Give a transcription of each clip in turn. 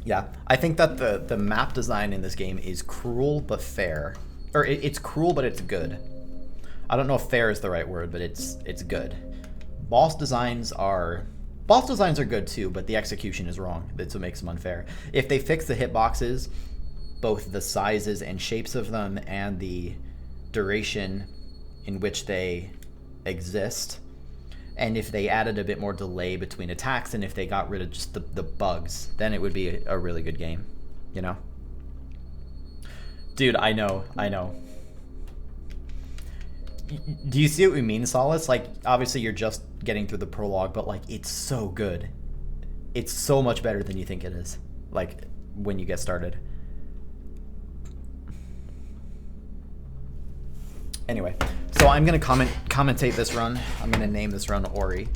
Yeah, I think that the map design in this game is cruel but fair. Or it's cruel but it's good. I don't know if fair is the right word, but it's good. Boss designs are good too, but the execution is wrong. That's what makes them unfair. If they fix the hitboxes, both the sizes and shapes of them and the duration in which they exist, and if they added a bit more delay between attacks, and if they got rid of just the bugs, then it would be a really good game, you know? Dude, I know. Do you see what we mean, Solace? Like, obviously you're just getting through the prologue, but like, it's so good. It's so much better than you think it is, like, when you get started. Anyway, so I'm gonna commentate this run. I'm gonna name this run Ori.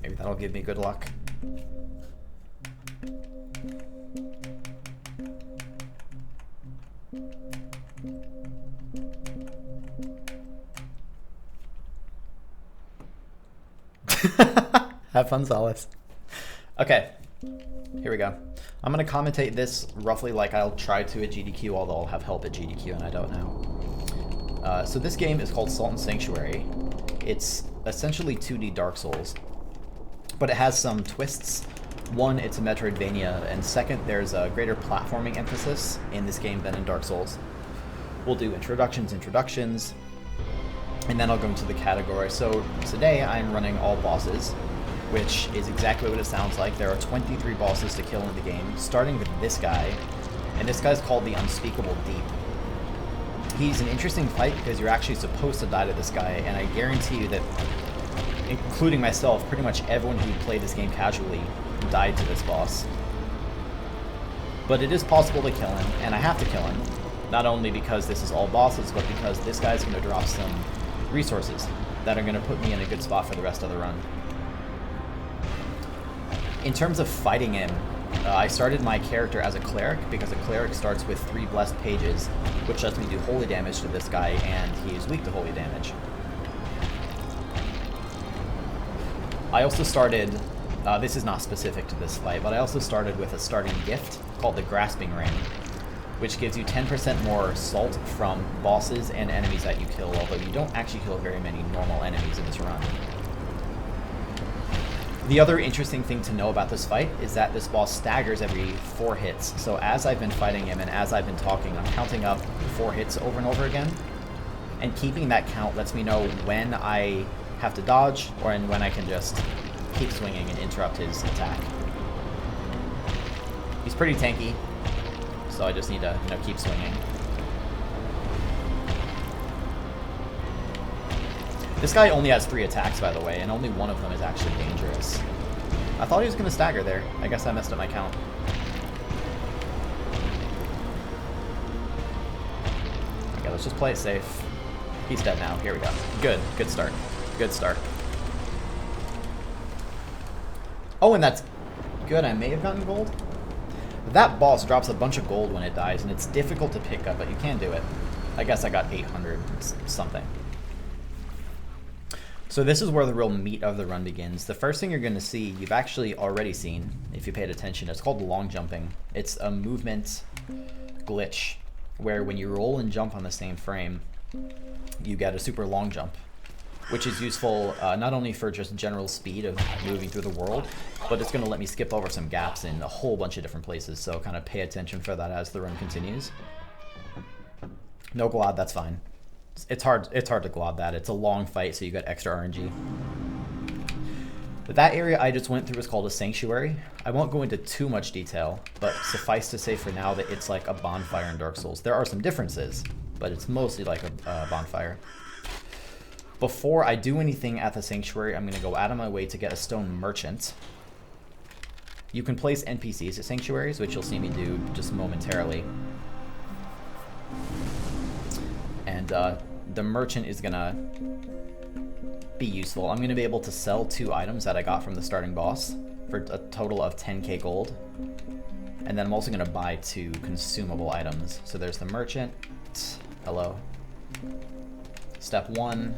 Maybe that'll give me good luck. Have fun, Solace. Okay, here we go. I'm going to commentate this roughly like I'll try to at GDQ, although I'll have help at GDQ and I don't know. So this game is called Salt and Sanctuary. It's essentially 2D Dark Souls, but it has some twists. One, it's a Metroidvania, and second, there's a greater platforming emphasis in this game than in Dark Souls. We'll do introductions, and then I'll go into the category. So today I'm running all bosses, which is exactly what it sounds like. There are 23 bosses to kill in the game, starting with this guy, and this guy's called the Unspeakable Deep. He's an interesting fight because you're actually supposed to die to this guy, and I guarantee you that, including myself, pretty much everyone who played this game casually died to this boss. But it is possible to kill him, and I have to kill him, not only because this is all bosses, but because this guy's going to drop some resources that are going to put me in a good spot for the rest of the run. In terms of fighting him, I started my character as a cleric because a cleric starts with 3 blessed pages, which lets me do holy damage to this guy, and he is weak to holy damage. I also started, this is not specific to this fight, but I also started with a starting gift called the Grasping Ring, which gives you 10% more salt from bosses and enemies that you kill, although you don't actually kill very many normal enemies in this run. The other interesting thing to know about this fight is that this boss staggers every 4 hits. So as I've been fighting him and as I've been talking, I'm counting up 4 hits over and over again. And keeping that count lets me know when I have to dodge or when I can just keep swinging and interrupt his attack. He's pretty tanky, so I just need to, keep swinging. This guy only has 3 attacks, by the way, and only one of them is actually dangerous. I thought he was going to stagger there. I guess I messed up my count. Okay, let's just play it safe. He's dead now. Here we go. Good. Good start. Good start. Oh, and that's good. I may have gotten gold. That boss drops a bunch of gold when it dies, and it's difficult to pick up, but you can do it. I guess I got 800 something. So this is where the real meat of the run begins. The first thing you're going to see, you've actually already seen, if you paid attention. It's called long jumping. It's a movement glitch, where when you roll and jump on the same frame, you get a super long jump, which is useful not only for just general speed of moving through the world, but it's going to let me skip over some gaps in a whole bunch of different places, so kind of pay attention for that as the run continues. No glod, that's fine. It's hard to glod that. It's a long fight, so you got extra RNG. But that area I just went through is called a Sanctuary. I won't go into too much detail, but suffice to say for now that it's like a bonfire in Dark Souls. There are some differences, but it's mostly like a bonfire. Before I do anything at the Sanctuary, I'm going to go out of my way to get a stone merchant. You can place NPCs at Sanctuaries, which you'll see me do just momentarily. And the merchant is going to be useful. I'm going to be able to sell 2 items that I got from the starting boss for a total of 10k gold. And then I'm also going to buy 2 consumable items. So there's the merchant. Hello. Step 1.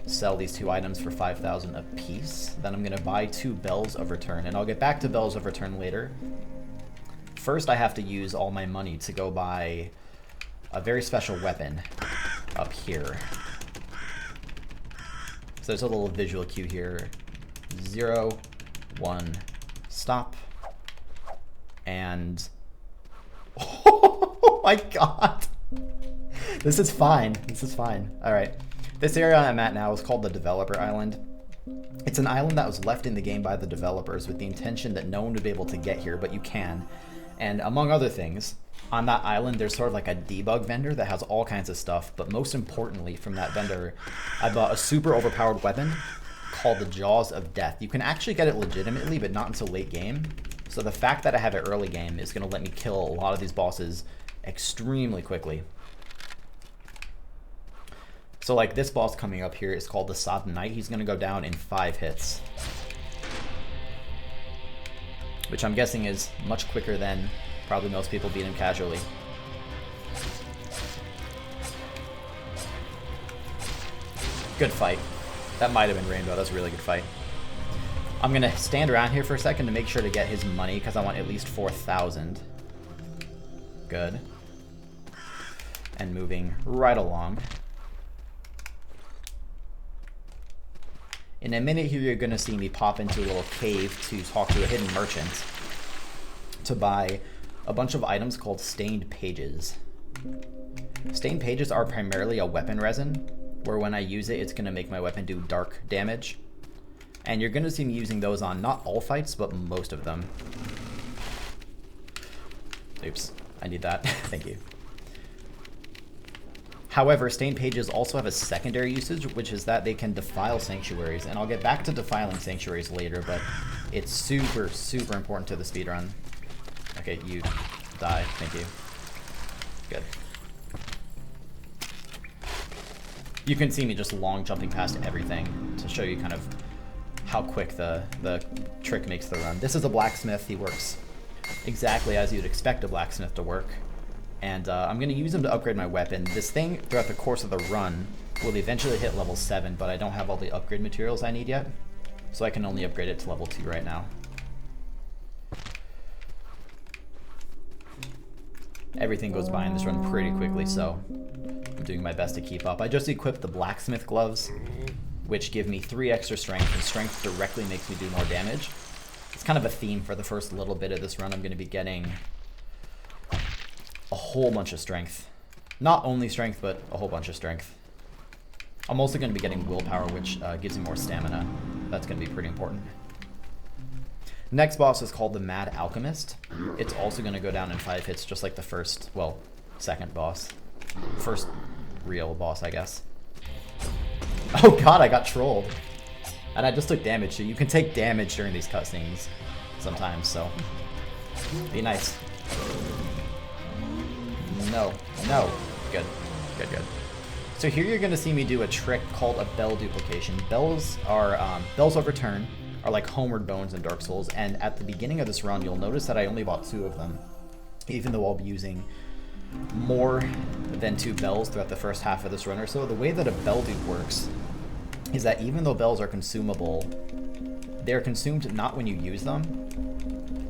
sell these 2 items for 5,000 apiece. Then I'm going to buy 2 Bells of Return, and I'll get back to Bells of Return later. First, I have to use all my money to go buy a very special weapon up here. So there's a little visual cue here. 0, 1, stop. And... oh my god! This is fine. This is fine. Alright. This area I'm at now is called the Developer Island. It's an island that was left in the game by the developers with the intention that no one would be able to get here, but you can. And among other things, on that island there's sort of like a debug vendor that has all kinds of stuff, but most importantly from that vendor, I bought a super overpowered weapon called the Jaws of Death. You can actually get it legitimately, but not until late game. So the fact that I have it early game is going to let me kill a lot of these bosses extremely quickly. So like this boss coming up here is called the Sodden Knight. He's going to go down in 5 hits. Which I'm guessing is much quicker than probably most people beat him casually. Good fight. That might have been Rainbow. That's a really good fight. I'm going to stand around here for a second to make sure to get his money because I want at least 4,000. Good. And moving right along. In a minute here, you're going to see me pop into a little cave to talk to a hidden merchant to buy a bunch of items called Stained Pages. Stained Pages are primarily a weapon resin, where when I use it, it's going to make my weapon do dark damage. And you're going to see me using those on not all fights, but most of them. Oops, I need that. Thank you. However, Stained Pages also have a secondary usage, which is that they can defile sanctuaries. And I'll get back to defiling sanctuaries later, but it's super, super important to the speedrun. Okay, you die. Thank you. Good. You can see me just long jumping past everything to show you kind of how quick the trick makes the run. This is a blacksmith. He works exactly as you'd expect a blacksmith to work. And I'm going to use him to upgrade my weapon. This thing, throughout the course of the run, will eventually hit level 7, but I don't have all the upgrade materials I need yet. So I can only upgrade it to level 2 right now. Everything goes by in this run pretty quickly, so I'm doing my best to keep up. I just equipped the blacksmith gloves, which give me 3 extra strength, and strength directly makes me do more damage. It's kind of a theme for the first little bit of this run. I'm going to be getting a whole bunch of strength. Not only strength, but a whole bunch of strength. I'm also going to be getting willpower, which gives me more stamina. That's going to be pretty important. Next boss is called the Mad Alchemist. It's also going to go down in 5 hits, just like the first, well, second boss. First real boss, I guess. Oh god, I got trolled. And I just took damage, so you can take damage during these cutscenes sometimes, so be nice. No, no. Good, good, good. So here you're going to see me do a trick called a bell duplication. Bells are, Bells of Return are like homeward bones in Dark Souls, and at the beginning of this run, you'll notice that I only bought 2 of them, even though I'll be using more than 2 bells throughout the first half of this run or so. The way that a bell dupe works is that even though bells are consumable, they're consumed not when you use them,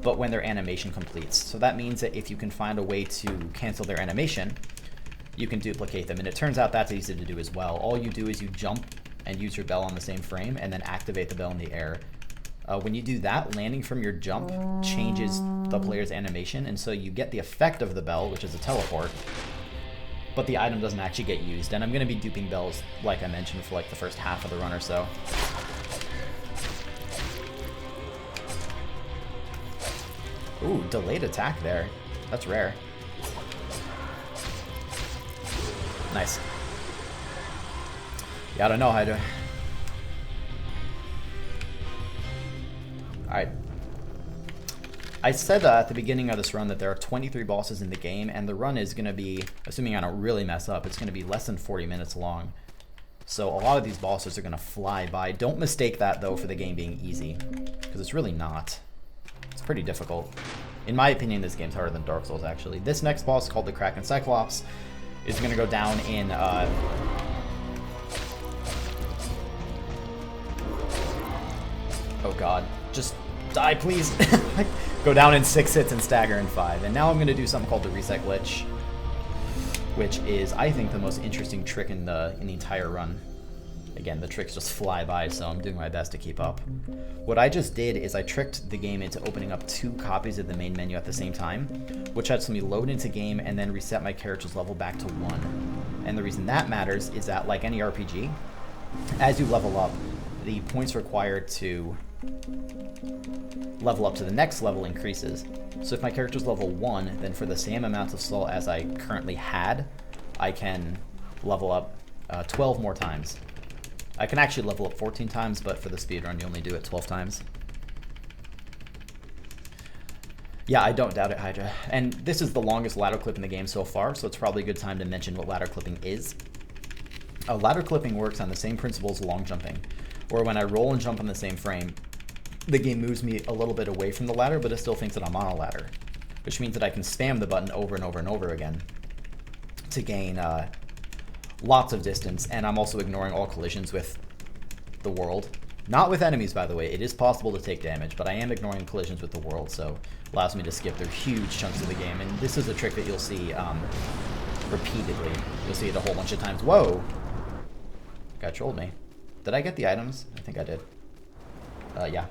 but when their animation completes. So that means that if you can find a way to cancel their animation, you can duplicate them. And it turns out that's easy to do as well. All you do is you jump and use your bell on the same frame and then activate the bell in the air. When you do that, landing from your jump changes the player's animation, and so you get the effect of the bell, which is a teleport, but the item doesn't actually get used. And I'm going to be duping bells, like I mentioned, for like the first half of the run or so. Ooh, delayed attack there. That's rare. Nice. Yeah, I don't know how to... Alright. I said at the beginning of this run that there are 23 bosses in the game, and the run is going to be, assuming I don't really mess up, it's going to be less than 40 minutes long. So a lot of these bosses are going to fly by. Don't mistake that, though, for the game being easy, because it's really not. It's pretty difficult. In my opinion, this game's harder than Dark Souls, actually. This next boss, called the Kraken Cyclops, is going to go down in god. Just die, please. Go down in 6 hits and stagger in 5. And now I'm going to do something called the reset glitch, which is, I think, the most interesting trick in the entire run. Again, the tricks just fly by, so I'm doing my best to keep up. What I just did is I tricked the game into opening up 2 copies of the main menu at the same time, which lets me load into game and then reset my character's level back to 1. And the reason that matters is that, like any RPG, as you level up, the points required to level up to the next level increases. So if my character's level 1, then for the same amount of soul as I currently had, I can level up 12 more times. I can actually level up 14 times, but for the speedrun, you only do it 12 times. Yeah, I don't doubt it, Hydra. And this is the longest ladder clip in the game so far, so it's probably a good time to mention what ladder clipping is. Ladder clipping works on the same principle as long jumping, where when I roll and jump on the same frame, the game moves me a little bit away from the ladder, but it still thinks that I'm on a ladder, which means that I can spam the button over and over and over again to gain lots of distance, and I'm also ignoring all collisions with the world. Not with enemies, by the way. It is possible to take damage, but I am ignoring collisions with the world, so it allows me to skip through huge chunks of the game. And this is a trick that you'll see repeatedly. You'll see it a whole bunch of times. Whoa! Guy trolled me. Did I get the items? I think I did. Yeah.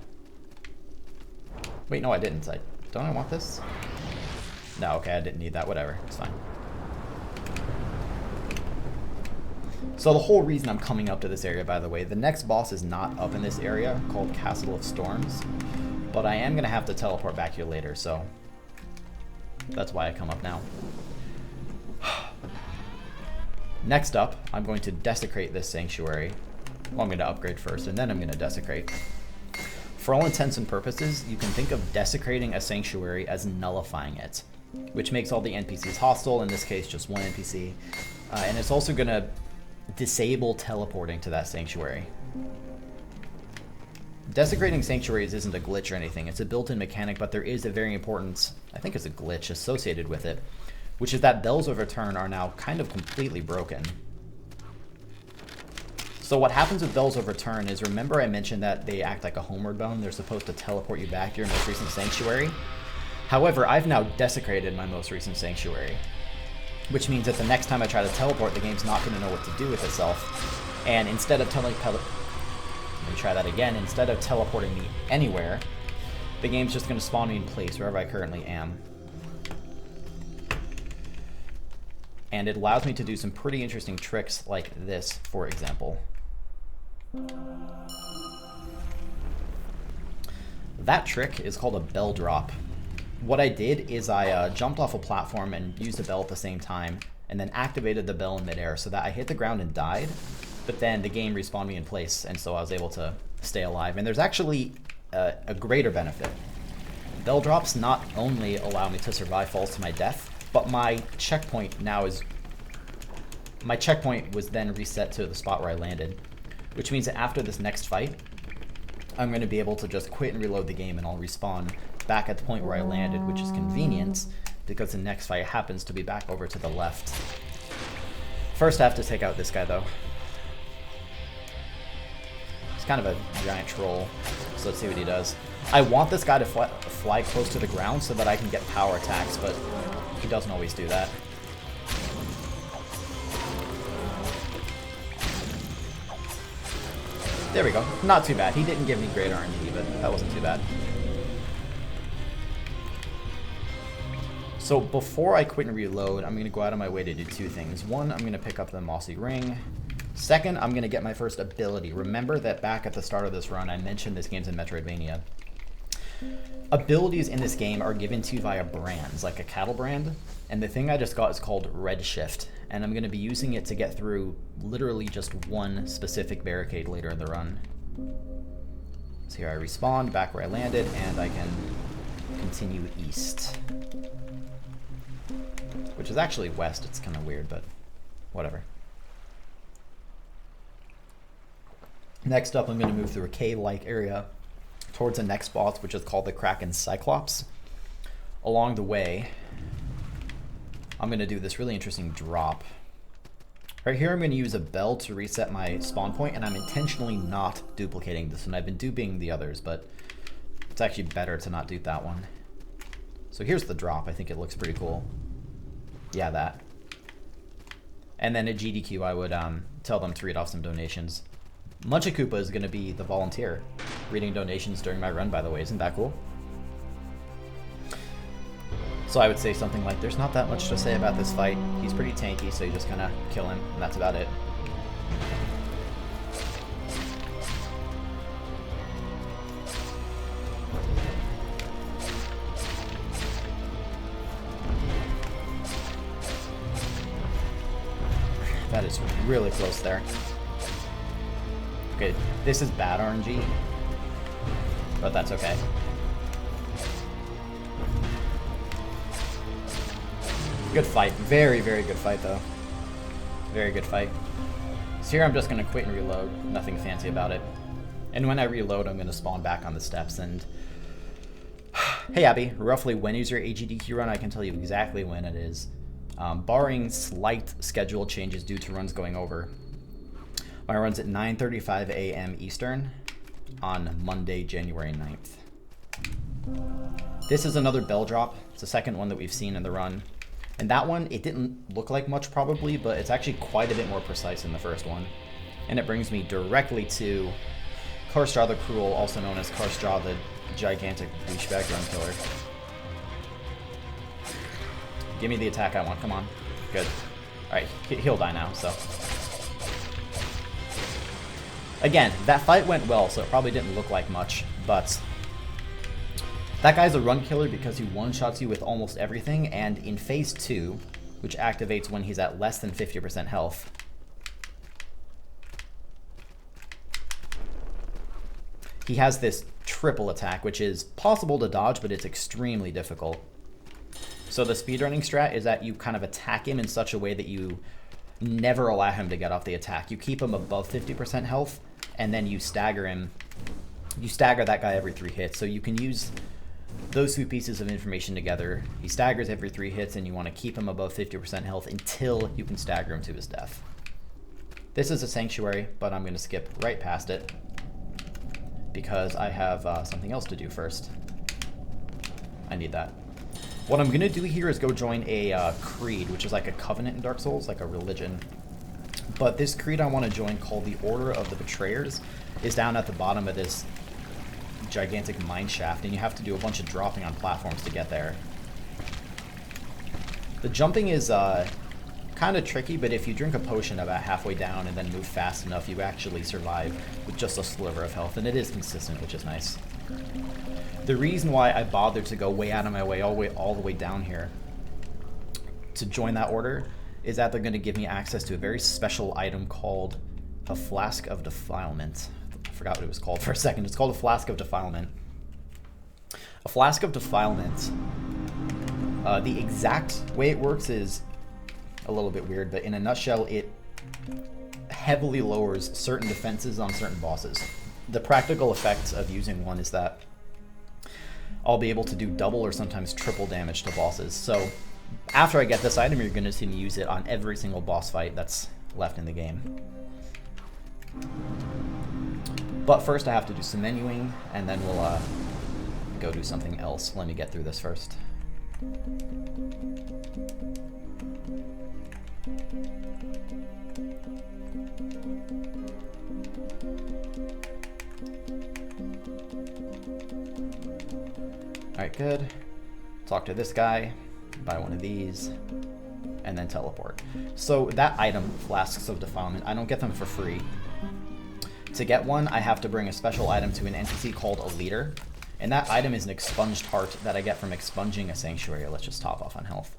Wait, no, I didn't. Don't I want this? No, okay, I didn't need that. Whatever. It's fine. So the whole reason I'm coming up to this area, by the way, the next boss is not up in this area called Castle of Storms, but I am going to have to teleport back here later, so that's why I come up now. Next up, I'm going to desecrate this sanctuary. Well, I'm going to upgrade first, and then I'm going to desecrate. For all intents and purposes, you can think of desecrating a sanctuary as nullifying it, which makes all the NPCs hostile, in this case just one NPC, and it's also going to disable teleporting to that sanctuary. Desecrating sanctuaries isn't a glitch or anything, it's a built-in mechanic, but there is a very important, I think it's a glitch associated with it, which is that bells of return are now kind of completely broken. So what happens with bells of return is, remember I mentioned that they act like a homeward bone, they're supposed to teleport you back to your most recent sanctuary? However, I've now desecrated my most recent sanctuary, which means that the next time I try to teleport, the game's not going to know what to do with itself. And instead of let me try that again. Instead of teleporting me anywhere, the game's just going to spawn me in place wherever I currently am. And it allows me to do some pretty interesting tricks like this, for example. That trick is called a bell drop. What I did is I jumped off a platform and used a bell at the same time, and then activated the bell in midair so that I hit the ground and died, but then the game respawned me in place, and so I was able to stay alive. And there's actually a greater benefit. Bell drops not only allow me to survive falls to my death, but my checkpoint now is... My checkpoint was then reset to the spot where I landed, which means that after this next fight, I'm going to be able to just quit and reload the game, and I'll respawn back at the point where I landed, which is convenient because the next fight happens to be back over to the left. First I have to take out this guy though. He's kind of a giant troll, so let's see what he does. I want this guy to fly close to the ground so that I can get power attacks, but he doesn't always do that. There we go. Not too bad. He didn't give me great RNG, but that wasn't too bad. So before I quit and reload, I'm going to go out of my way to do 2 things. One, I'm going to pick up the Mossy Ring. Second, I'm going to get my first ability. Remember that back at the start of this run, I mentioned this game's in Metroidvania. Abilities in this game are given to you via brands, like a cattle brand, and the thing I just got is called Redshift, and I'm going to be using it to get through literally just one specific barricade later in the run. So here I respawn back where I landed, and I can continue east. Which is actually west. It's kind of weird, but whatever. Next up, I'm going to move through a cave-like area towards the next boss, which is called the Kraken Cyclops. Along the way, I'm going to do this really interesting drop. Right here I'm going to use a bell to reset my spawn point, and I'm intentionally not duplicating this one. I've been duping the others, but it's actually better to not dupe that one. So here's the drop. I think it looks pretty cool. Yeah, that. And then at GDQ I would tell them to read off some donations. Muncha Koopa is going to be the volunteer reading donations during my run, by the way. Isn't that cool? So I would say something like, there's not that much to say about this fight. He's pretty tanky, so you just kind of kill him, and that's about it. That is really close there. Okay, this is bad RNG, but that's okay. Good fight. Very, very good fight, though. Very good fight. So here I'm just going to quit and reload. Nothing fancy about it. And when I reload, I'm going to spawn back on the steps. And hey, Abby, roughly when is your AGDQ run? I can tell you exactly when it is. Barring slight schedule changes due to runs going over. My run's at 9:35 a.m. Eastern on Monday, January 9th. This is another bell drop. It's the second one that we've seen in the run. And that one, it didn't look like much probably, but it's actually quite a bit more precise than the first one. And it brings me directly to Karstraw the Cruel, also known as Karstraw the Gigantic Douchebag Run Killer. Give me the attack I want, come on. Good. Alright, he'll die now, so. Again, that fight went well, so it probably didn't look like much, but that guy's a run killer because he one-shots you with almost everything, and in phase 2, which activates when he's at less than 50% health, he has this triple attack, which is possible to dodge, but it's extremely difficult. So the speedrunning strat is that you kind of attack him in such a way that you never allow him to get off the attack. You keep him above 50% health, and then you stagger him. You stagger that guy every 3 hits, so you can use those two pieces of information together. He staggers every 3 hits, and you want to keep him above 50% health until you can stagger him to his death. This is a Sanctuary, but I'm going to skip right past it because I have something else to do first. I need that. What I'm going to do here is go join a creed, which is like a covenant in Dark Souls, like a religion. But this creed I want to join, called the Order of the Betrayers, is down at the bottom of this gigantic mine shaft, and you have to do a bunch of dropping on platforms to get there. The jumping is kind of tricky, but if you drink a potion about halfway down and then move fast enough, you actually survive with just a sliver of health, and it is consistent, which is nice. The reason why I bothered to go way out of my way, all the way down here to join that order, is that they're going to give me access to a very special item called a Flask of Defilement. I forgot what it was called for a second. It's called a Flask of Defilement. A Flask of Defilement, the exact way it works is a little bit weird, but in a nutshell, it heavily lowers certain defenses on certain bosses. The practical effect of using one is that I'll be able to do double or sometimes triple damage to bosses. So after I get this item, you're going to see me use it on every single boss fight that's left in the game. But first I have to do some menuing, and then we'll go do something else. Let me get through this first. Alright, good. Talk to this guy, buy one of these, and then teleport. So that item, Flasks of Defilement, I don't get them for free. To get one, I have to bring a special item to an entity called a leader, and that item is an expunged heart that I get from expunging a sanctuary. Let's just top off on health.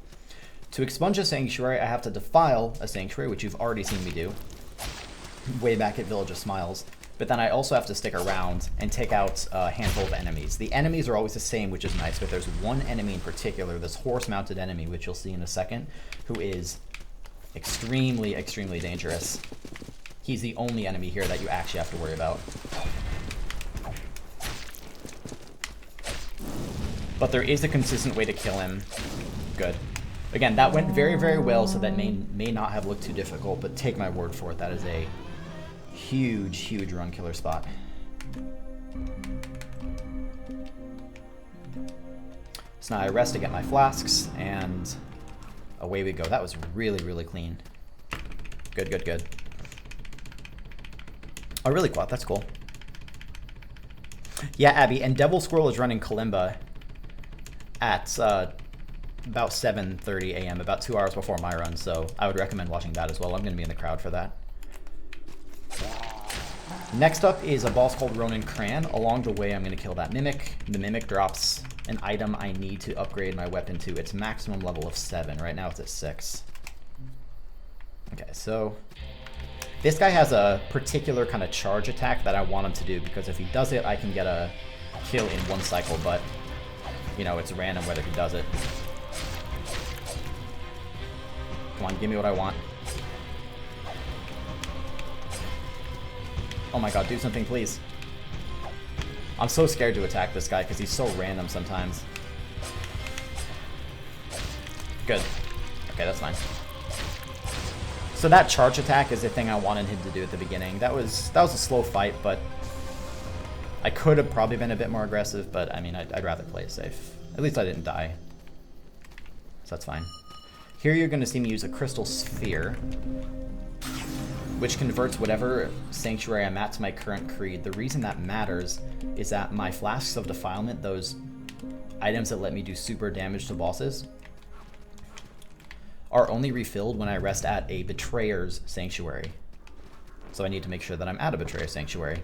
To expunge a sanctuary, I have to defile a sanctuary, which you've already seen me do way back at Village of Smiles. But then I also have to stick around and take out a handful of enemies. The enemies are always the same, which is nice, but there's one enemy in particular, this horse-mounted enemy, which you'll see in a second, who is extremely, extremely dangerous. He's the only enemy here that you actually have to worry about. But there is a consistent way to kill him. Good. Again, that went very, very well, so that may not have looked too difficult, but take my word for it, that is a huge, huge run killer spot. So now I rest to get my flasks, and away we go. That was really, really clean. Good, good, good. Oh, really quad, that's cool. Yeah, Abby, and Devil Squirrel is running Kalimba at about 7:30 a.m., about 2 hours before my run, so I would recommend watching that as well. I'm going to be in the crowd for that. Next up is a boss called Ronin Cran. Along the way, I'm going to kill that Mimic. The Mimic drops an item I need to upgrade my weapon to its maximum level of 7. Right now it's at 6. Okay, so this guy has a particular kind of charge attack that I want him to do, because if he does it, I can get a kill in 1 cycle, but, you know, it's random whether he does it. Come on, give me what I want. Oh my god, do something, please. I'm so scared to attack this guy because he's so random sometimes. Good. Okay, that's fine. So that charge attack is the thing I wanted him to do at the beginning. That was a slow fight, but I could have probably been a bit more aggressive, but I mean, I'd rather play it safe. At least I didn't die. So that's fine. Here you're going to see me use a crystal sphere, which converts whatever sanctuary I'm at to my current creed. The reason that matters is that my flasks of defilement, those items that let me do super damage to bosses, are only refilled when I rest at a betrayer's sanctuary. So I need to make sure that I'm at a betrayer sanctuary.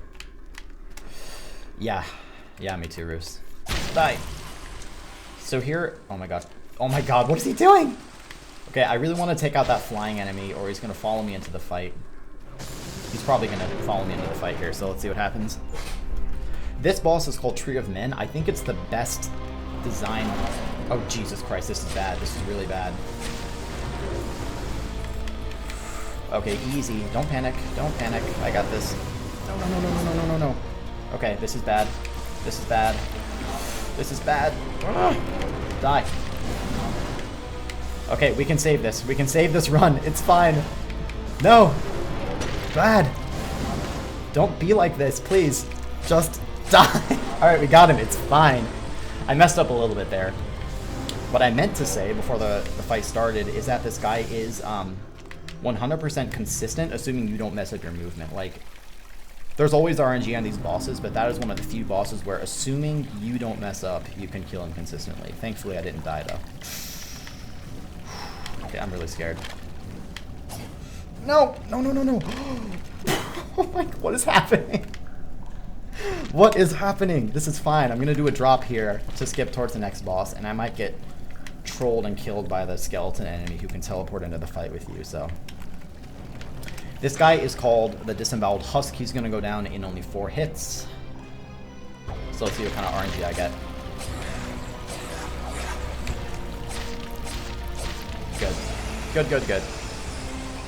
Yeah, me too, Roos. Die. So here, oh my god, what is he doing? Okay, I really want to take out that flying enemy, or he's going to follow me into the fight. He's probably going to follow me into the fight here, so let's see what happens. This boss is called Tree of Men. I think it's the best design. Oh, Jesus Christ, this is bad. This is really bad. Okay, easy. Don't panic. Don't panic. I got this. No. Okay, this is bad. This is bad. This is bad. Die. Okay, we can save this. We can save this run. It's fine. No. Bad. Don't be like this, please. Just die. Alright, we got him. It's fine. I messed up a little bit there. What I meant to say before the fight started is that this guy is 100% consistent, assuming you don't mess up your movement. Like, there's always RNG on these bosses, but that is one of the few bosses where, assuming you don't mess up, you can kill him consistently. Thankfully, I didn't die, though. Okay, I'm really scared. No! Oh my, what is happening? What is happening? This is fine. I'm gonna do a drop here to skip towards the next boss, and I might get trolled and killed by the skeleton enemy who can teleport into the fight with you, so. This guy is called the Disemboweled Husk. He's gonna go down in only 4 hits. So let's see what kind of RNG I get. Good.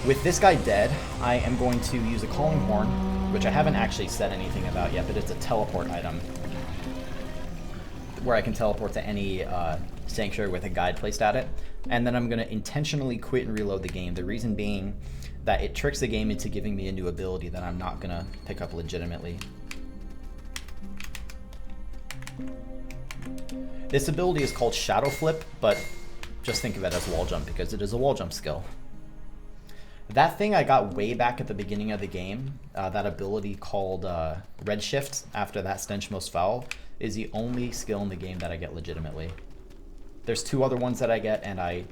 With this guy dead, I am going to use a Calling Horn, which I haven't actually said anything about yet, but it's a teleport item, where I can teleport to any sanctuary with a guide placed at it. And then I'm going to intentionally quit and reload the game. The reason being that it tricks the game into giving me a new ability that I'm not going to pick up legitimately. This ability is called Shadow Flip, but just think of it as wall jump because it is a wall jump skill. That thing I got way back at the beginning of the game, that ability called Redshift after that Stench Most Foul, is the only skill in the game that I get legitimately. There's 2 other ones that I get, and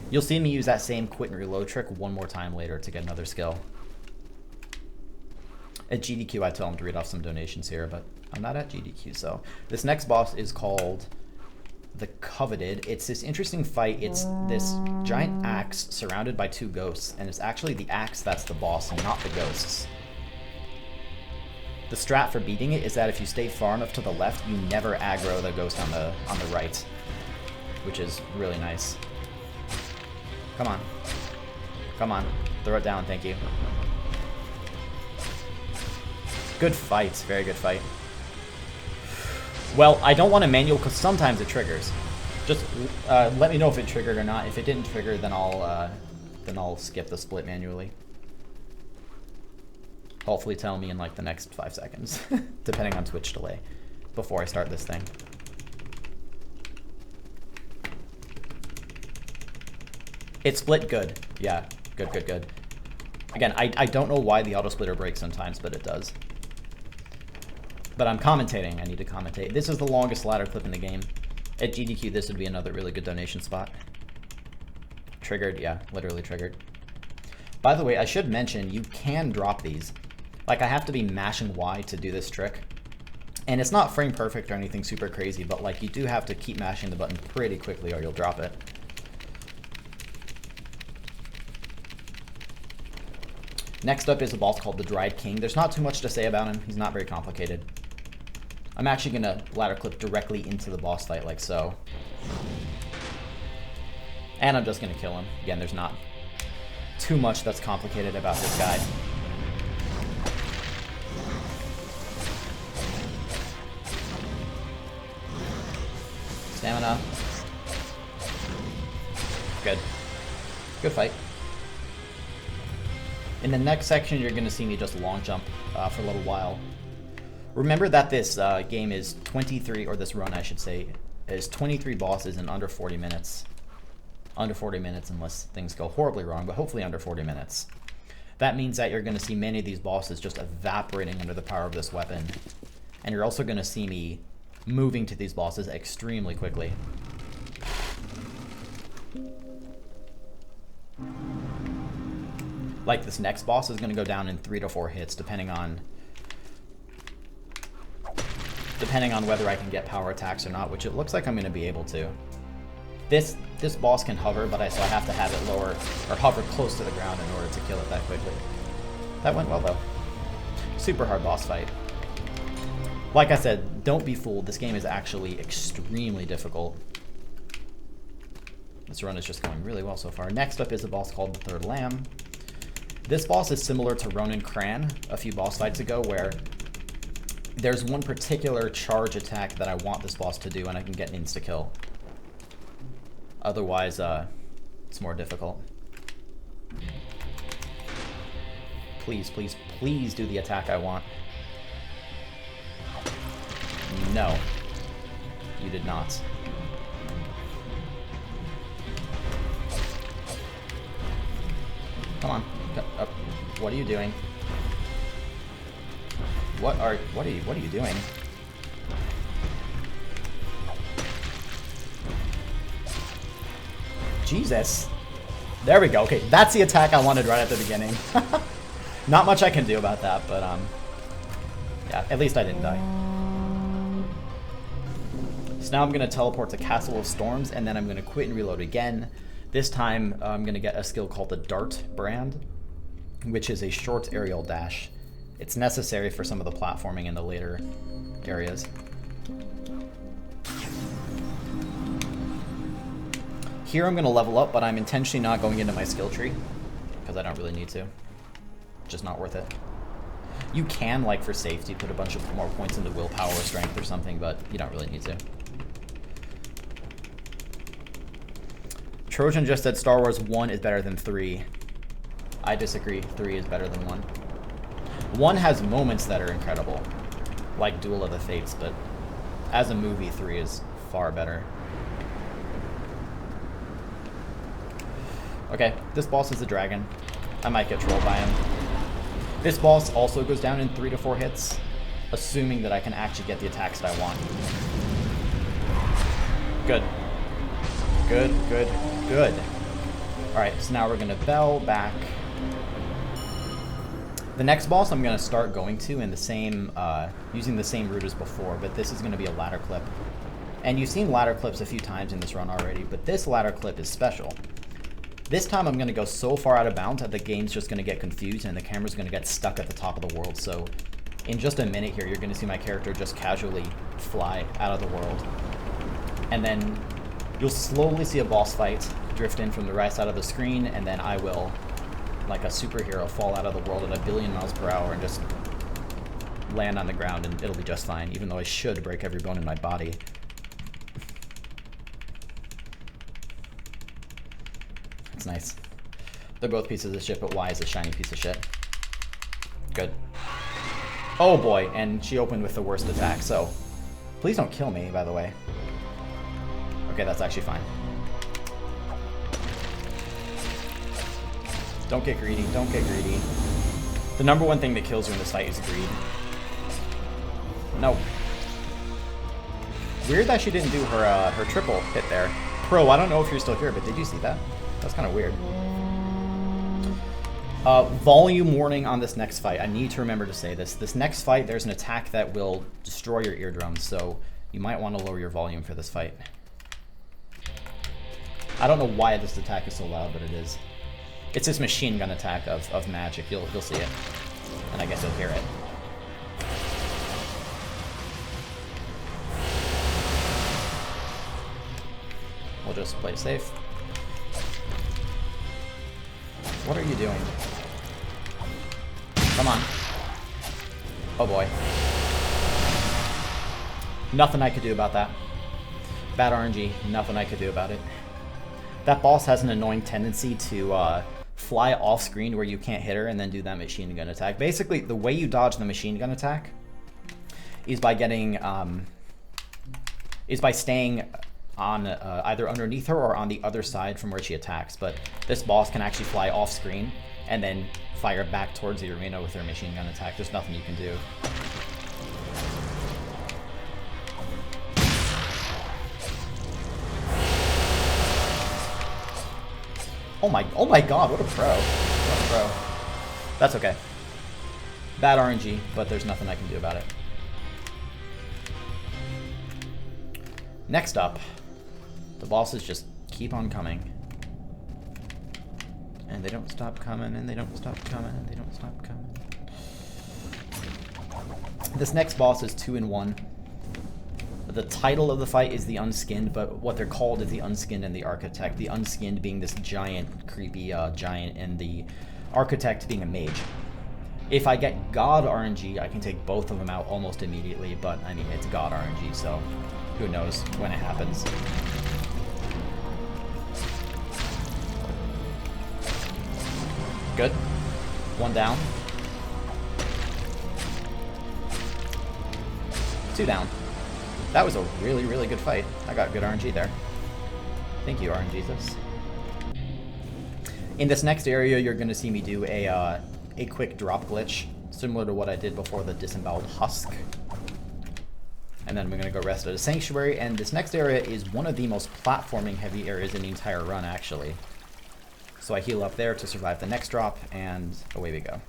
you'll see me use that same quit and reload trick one more time later to get another skill. At GDQ, I tell them to read off some donations here, but I'm not at GDQ, so. This next boss is called the Coveted. It's this interesting fight. It's this giant axe surrounded by 2 ghosts, and it's actually the axe that's the boss and not the ghosts. The strat for beating it is that if you stay far enough to the left, you never aggro the ghost on the right, which is really nice. Come on, throw it down, thank you. Good fight, very good fight. Well, I don't want to manual because sometimes it triggers. Just let me know if it triggered or not. If it didn't trigger, then I'll skip the split manually. Hopefully tell me in like the next 5 seconds, depending on Twitch delay, before I start this thing. It split good. Yeah, good. Again, I don't know why the auto splitter breaks sometimes, but it does. But I'm commentating. I need to commentate. This is the longest ladder clip in the game. At GDQ, this would be another really good donation spot. Triggered, yeah, literally triggered. By the way, I should mention, you can drop these. Like, I have to be mashing Y to do this trick. And it's not frame perfect or anything super crazy, but like, you do have to keep mashing the button pretty quickly or you'll drop it. Next up is a boss called the Dried King. There's not too much to say about him. He's not very complicated. I'm actually going to ladder clip directly into the boss fight like so. And I'm just going to kill him. Again, there's not too much that's complicated about this guy. Stamina. Good. Good fight. In the next section, you're going to see me just long jump for a little while. Remember that this game is 23, or this run I should say, is 23 bosses in under 40 minutes. Under 40 minutes unless things go horribly wrong, but hopefully under 40 minutes. That means that you're going to see many of these bosses just evaporating under the power of this weapon. And you're also going to see me moving to these bosses extremely quickly. Like this next boss is going to go down in 3 to 4 hits depending on whether I can get power attacks or not, which it looks like I'm going to be able to. This boss can hover, but so I have to have it lower or hover close to the ground in order to kill it that quickly. That went well though. Super hard boss fight. Like I said, don't be fooled. This game is actually extremely difficult. This run is just going really well so far. Next up is a boss called the Third Lamb. This boss is similar to Ronin Kran a few boss fights ago, where there's one particular charge attack that I want this boss to do and I can get an insta-kill. Otherwise, it's more difficult. Please, please, please do the attack I want. No. You did not. Come on. What are you doing? What are you doing? Jesus. There we go. Okay, that's the attack I wanted right at the beginning. Not much I can do about that, but yeah, at least I didn't die. So now I'm going to teleport to Castle of Storms, and then I'm going to quit and reload again. This time I'm going to get a skill called the Dart Brand, which is a short aerial dash. It's necessary for some of the platforming in the later areas. Here I'm going to level up, but I'm intentionally not going into my skill tree, because I don't really need to. Just not worth it. You can, like for safety, put a bunch of more points into willpower or strength or something, but you don't really need to. Trojan just said Star Wars 1 is better than 3. I disagree. 3 is better than 1. 1 has moments that are incredible, like Duel of the Fates, but as a movie, 3 is far better. Okay, this boss is a dragon. I might get trolled by him. This boss also goes down in 3 to 4 hits, assuming that I can actually get the attacks that I want. Good. Good, good, good. Alright, so now we're going to bell back. The next boss I'm going to start going to in the same, using the same route as before, but this is going to be a ladder clip. And you've seen ladder clips a few times in this run already, but this ladder clip is special. This time I'm going to go so far out of bounds that the game's just going to get confused and the camera's going to get stuck at the top of the world. So in just a minute here, you're going to see my character just casually fly out of the world. And then you'll slowly see a boss fight drift in from the right side of the screen, and then I will, like a superhero, fall out of the world at 1 billion miles per hour and just land on the ground, and it'll be just fine, even though I should break every bone in my body. That's nice. They're both pieces of shit, but Y is a shiny piece of shit. Good. Oh boy, and she opened with the worst attack, so... Please don't kill me, by the way. Okay, that's actually fine. Don't get greedy, don't get greedy. The number one thing that kills you in this fight is greed. No. Weird that she didn't do her triple hit there. Pro, I don't know if you're still here, but did you see that? That's kind of weird. Volume warning on this next fight. I need to remember to say this. This next fight, there's an attack that will destroy your eardrums, so you might want to lower your volume for this fight. I don't know why this attack is so loud, but it is. It's this machine gun attack of magic. You'll see it. And I guess you'll hear it. We'll just play it safe. What are you doing? Come on. Oh boy. Nothing I could do about that. Bad RNG. Nothing I could do about it. That boss has an annoying tendency to fly off screen where you can't hit her and then do that machine gun attack. Basically, the way you dodge the machine gun attack is by getting by staying on either underneath her or on the other side from where she attacks. But this boss can actually fly off screen and then fire back towards the arena with her machine gun attack. There's nothing you can do. Oh my god, what a pro. What a pro. That's okay. Bad RNG, but there's nothing I can do about it. Next up, the bosses just keep on coming. And they don't stop coming, and they don't stop coming, and they don't stop coming. This next boss is 2-in-1. The title of the fight is the Unskinned, but what they're called is the Unskinned and the Architect. The Unskinned being this giant, creepy giant, and the Architect being a mage. If I get God RNG, I can take both of them out almost immediately, but I mean, it's God RNG, so who knows when it happens. Good. One down. Two down. That was a really, really good fight. I got good RNG there. Thank you, RNGesus. In this next area, you're going to see me do a quick drop glitch, similar to what I did before the disemboweled husk. And then we're going to go rest at a sanctuary, and this next area is one of the most platforming heavy areas in the entire run, actually. So I heal up there to survive the next drop, and away we go.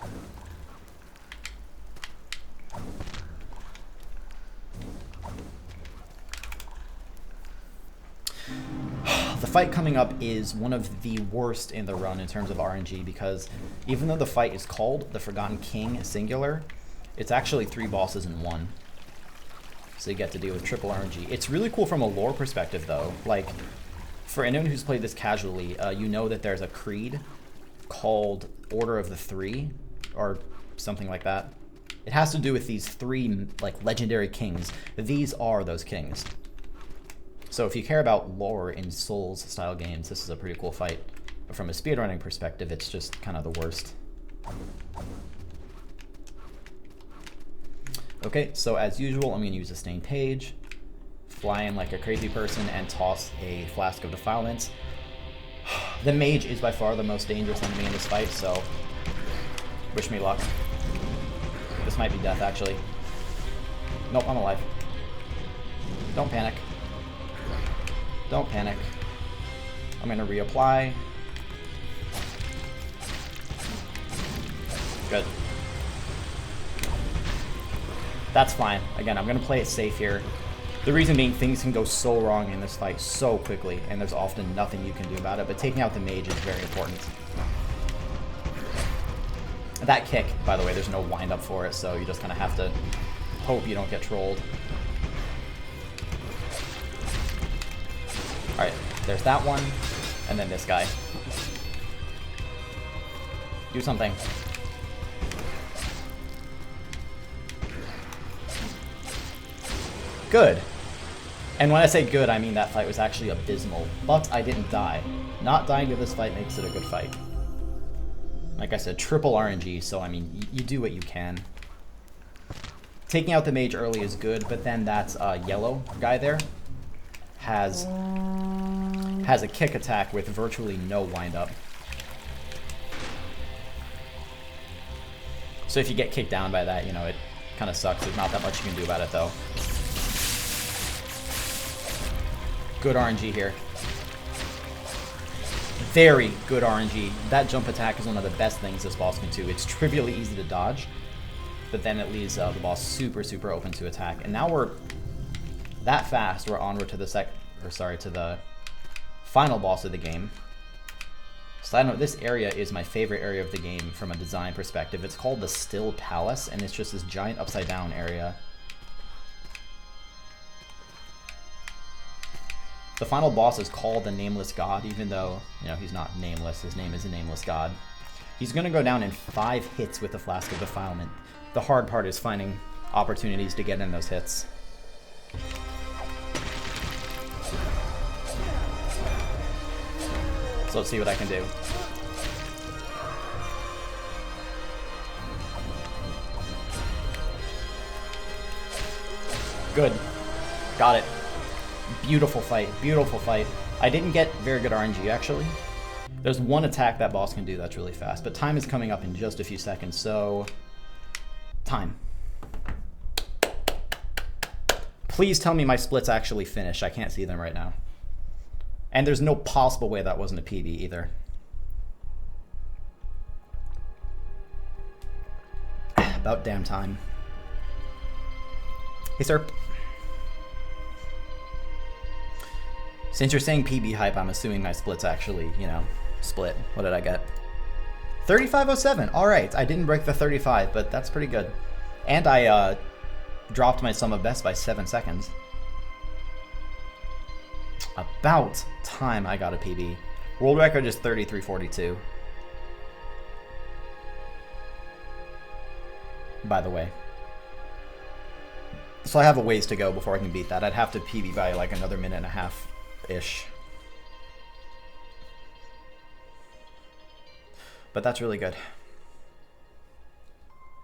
The fight coming up is one of the worst in the run in terms of RNG, because even though the fight is called the Forgotten King singular, it's actually 3 bosses in 1. So you get to deal with triple RNG. It's really cool from a lore perspective, though. Like, for anyone who's played this casually, you know that there's a creed called Order of the Three, or something like that. It has to do with these 3, like, legendary kings. These are those kings. So if you care about lore in Souls-style games, this is a pretty cool fight. But from a speedrunning perspective, it's just kind of the worst. Okay, so as usual, I'm going to use a stained page, fly in like a crazy person, and toss a flask of defilement. The mage is by far the most dangerous enemy in this fight, so wish me luck. This might be death, actually. Nope, I'm alive. Don't panic. Don't panic. I'm going to reapply. Good. That's fine. Again, I'm going to play it safe here. The reason being, things can go so wrong in this fight so quickly, and there's often nothing you can do about it, but taking out the mage is very important. That kick, by the way, there's no wind-up for it, so you just kind of have to hope you don't get trolled. Alright, there's that one, and then this guy. Do something. Good. And when I say good, I mean that fight was actually abysmal. But I didn't die. Not dying to this fight makes it a good fight. Like I said, triple RNG, so I mean, you do what you can. Taking out the mage early is good, but then that yellow guy there has a kick attack with virtually no windup. So if you get kicked down by that, you know, it kind of sucks. There's not that much you can do about it, though. Good RNG here. Very good RNG. That jump attack is one of the best things this boss can do. It's trivially easy to dodge, but then it leaves the boss super, super open to attack. And now we're that fast. We're onward to the to the final boss of the game. Side note, this area is my favorite area of the game from a design perspective. It's called the Still Palace, and it's just this giant upside down area. The final boss is called the Nameless God, even though, you know, he's not nameless. His name is a Nameless God. He's going to go down in 5 hits with the Flask of Defilement. The hard part is finding opportunities to get in those hits. So let's see what I can do. Good. Got it. Beautiful fight. Beautiful fight. I didn't get very good RNG, actually. There's one attack that boss can do that's really fast, but time is coming up in just a few seconds, so... Time. Please tell me my splits actually finish. I can't see them right now. And there's no possible way that wasn't a PB either. About damn time. Hey, sir. Since you're saying PB hype, I'm assuming my splits actually, you know, split. What did I get? 3507. All right. I didn't break the 35, but that's pretty good. And I dropped my sum of best by 7 seconds. About time I got a PB. World record is 33:42. By the way. So I have a ways to go before I can beat that. I'd have to PB by like another minute and a half-ish. But that's really good.